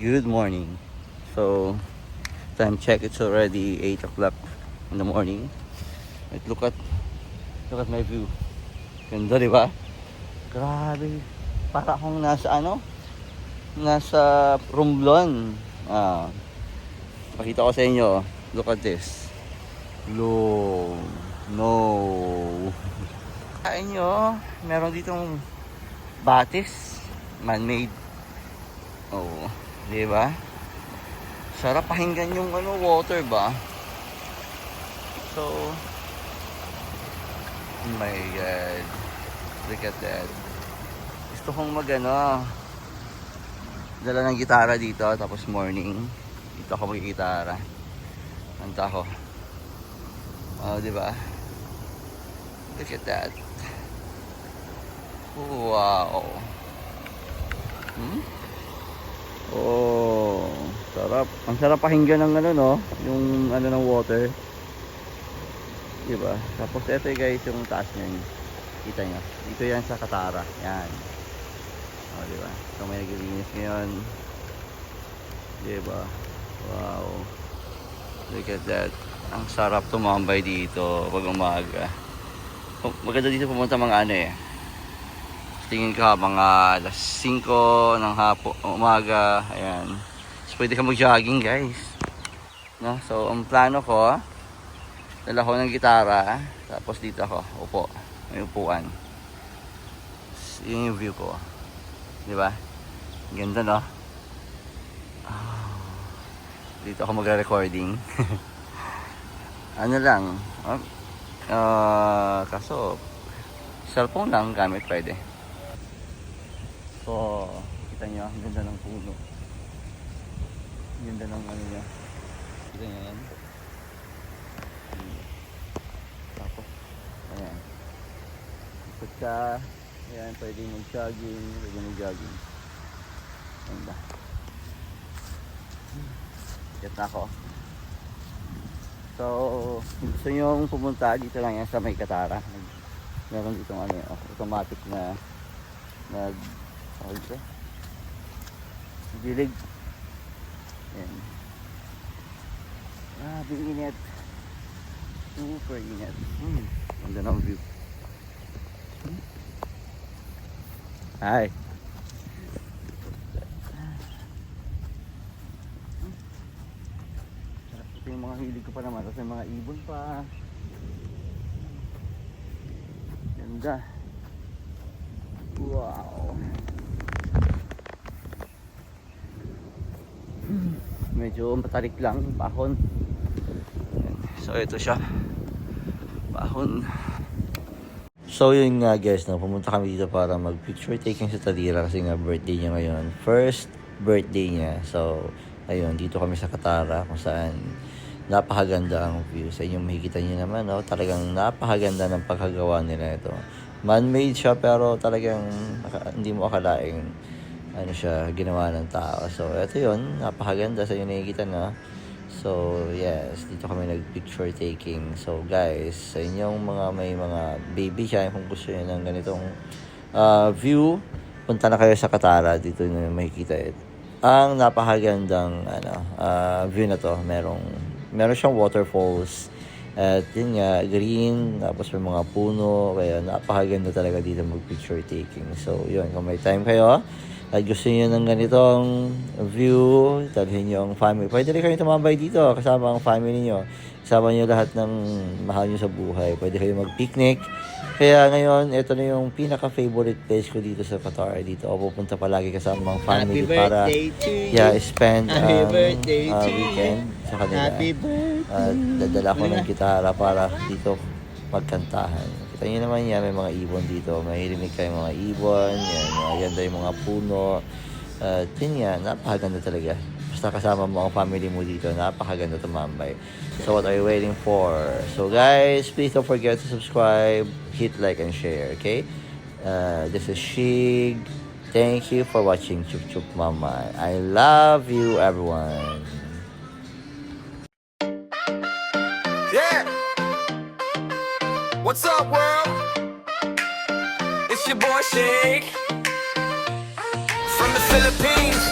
good morning. So, time check, it's already 8 o'clock in the morning. Wait, look at my view. Ganda, di ba? Grabe. Para akong nasa nasa Romblon. Pakita ko sa inyo. Look at this. No. Kain nyo, meron ditong batis. Man-made. Oh, di ba? Sarap pakinggan yung water ba? So, oh my God. Look at that. Gusto kong dala ng gitara dito, tapos morning dito ako mag-gitara. Kanta ko. Oh, di ba? Look at that. Wow. Oh, sarap. Ang sarap pakinggan ng yung ng water. Di ba? Tapos ito guys, yung taas niyan. Kita nyo. Dito yan sa Katara. Yan. Oh, di ba? So may naglilinis ngayon. Di ba? Wow. Look at that. Ang sarap tumambay dito pag umaga. Maganda dito pumunta mga tingin ka mga alas 5 ng umaga. Ayan. So pwede ka mag-jogging guys. No? So ang plano ko, dala ko ng gitara, tapos dito ako upo. May upuan. Yun yung view ko. Di ba? Ganda, no? Dito ako magre-recording. Lang. Kaso cellphone lang gamit pwede. So, kita nyo, ang ganda ng puno. Ang ganda ng niya. Kita nyo yan. Tapos, ayan. Ikot ka. Ayan, pwede mag-jogging. Ganda. Get na ako. So, gusto nyo pumunta dito lang yan sa may Katara. Meron dito automatic na dilig. Yan. Grabe init. Super init. Ganda ng view. Hi. Ito yung mga hilig ko pa naman. Tapos may mga ibon pa. Ganda. Wow. Medyo matarik lang pahon. So ito siya. Pahon. So yun nga guys, pumunta kami dito para mag picture taking sa Tadira kasi nga birthday niya ngayon. First birthday niya. So ayun, dito kami sa Katara kung saan napakaganda ang view. Sa inyong makikita niyo naman, talagang napakaganda ng pagkagawa nila ito. Man-made siya pero talagang hindi mo akalaing ginawa ng tao. So ito yun, napakaganda sa inyo nakikita na. So yes, dito kami nag-picture taking. So guys, sa inyong may mga baby siya, kung gusto niyo ng ganitong view, punta na kayo sa Katara. Dito niyo makikita ang napakagandang view na to. Meron siyang waterfalls. At yun nga, green, tapos may mga puno, kaya napakaganda talaga dito mag-picture taking. So yun, kung may time kayo at gusto niyo ng ganitong view, dalhin niyo ang family. Pwede rin kayo tumambay dito, kasama ang family niyo. Kasama niyo lahat ng mahal niyo sa buhay. Pwede kayo mag-picnic. Kaya ngayon, ito na yung pinaka-favorite place ko dito sa Qatar. Dito ako pupunta palagi kasama ang family para spend weekend sa kanila. Happy birthday! At dadala ko ng gitara para dito magkantahan. Kita nyo naman yan, may mga ibon dito. Mahilimig kayo mga ibon. Yan, maganda yung mga puno. At yun yan, napakaganda talaga. Basta kasama mo ang family mo dito, napakaganda tumambay. So what are you waiting for? So guys, please don't forget to subscribe, hit like and share, okay? This is Shig. Thank you for watching Chup Chup Mama. I love you everyone. Yeah. What's up, world? It's your boy Shake from the Philippines.